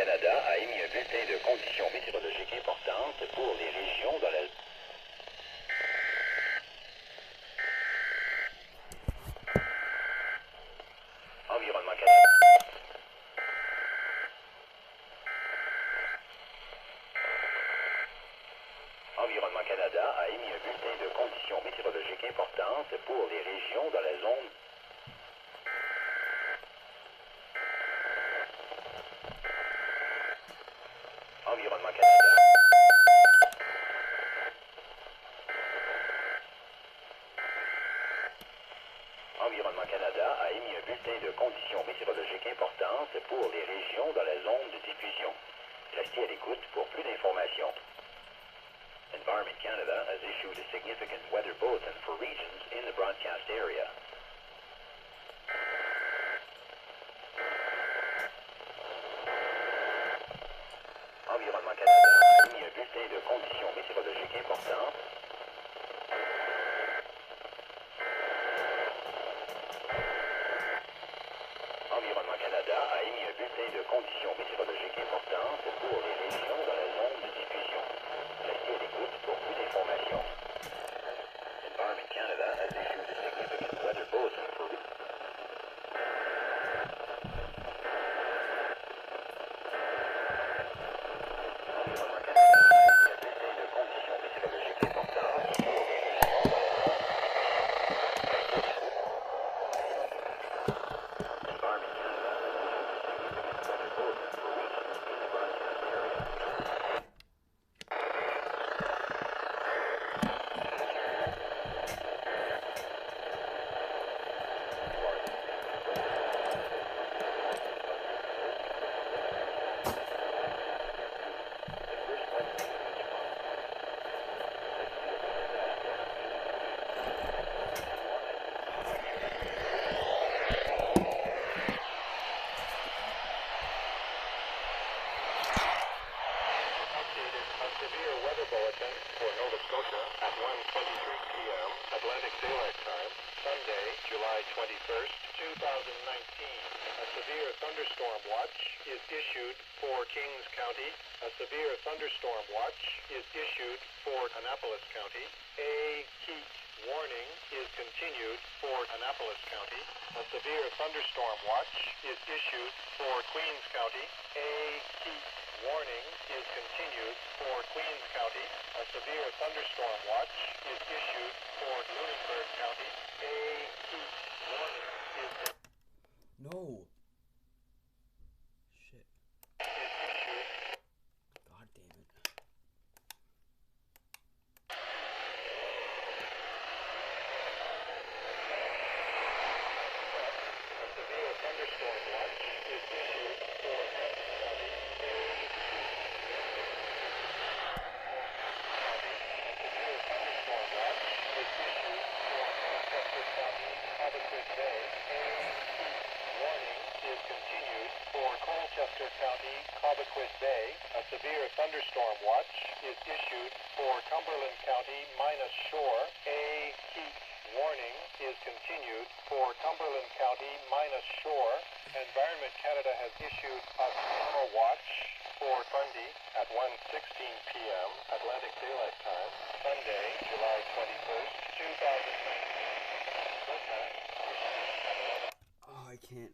Canada a émis un bulletin de conditions météorologiques importantes pour les régions dans la... Environnement Canada. Environnement Canada a émis un bulletin de conditions météorologiques importantes pour les régions dans la zone... Environnement Canada. Environnement Canada a émis un bulletin de conditions météorologiques importantes pour les régions dans la zone de diffusion. Restez à l'écoute pour plus d'informations. Environment Canada has issued a significant weather bulletin for regions in the broadcast area. Environnement Canada a émis un bulletin de conditions météorologiques importantes. Environnement Canada a émis un bulletin de conditions météorologiques importantes pour les régions dans la zone de diffusion. Restez à l'écoute pour plus d'informations. Environment Canada has issued a significant weather bulletin for... Environnement Canada a émis un bulletin de conditions météorologiques importantes pour les régions dans la zone... Environment Canada has issued a significant weather bulletin for regions in the broadcast area. Severe weather bulletin for Nova Scotia at 1:23 p.m. Atlantic Daylight Time, Sunday, July 21st, 2019. A severe thunderstorm watch is issued for Kings County. A severe thunderstorm watch is issued for Annapolis County. A heat warning is continued for Annapolis County. A severe thunderstorm watch is issued for Queens County. A heat warning is continued for Queens County. A severe thunderstorm watch is issued for Lunenburg County. A heat warning is... No. Shit. is issued... God damn it. A severe thunderstorm watch is issued for Hampton County. A severe thunderstorm watch is issued for Colchester County, Cobequid Bay. A heat warning is continued for Colchester County, Cobequid Bay. A severe thunderstorm watch is issued for Cumberland County, Minas Shore. A heat warning is continued for Cumberland County, Minas Shore. Environment Canada has issued a summer watch for Fundy at 1:16 p.m. Atlantic Daylight Time, Sunday, July 21st, 2019. Oh, I can't.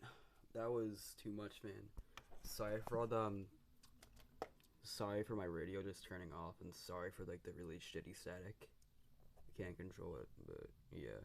That was too much, man. Sorry for all the sorry for my radio just turning off, and sorry for like the really shitty static. I can't control it, but yeah.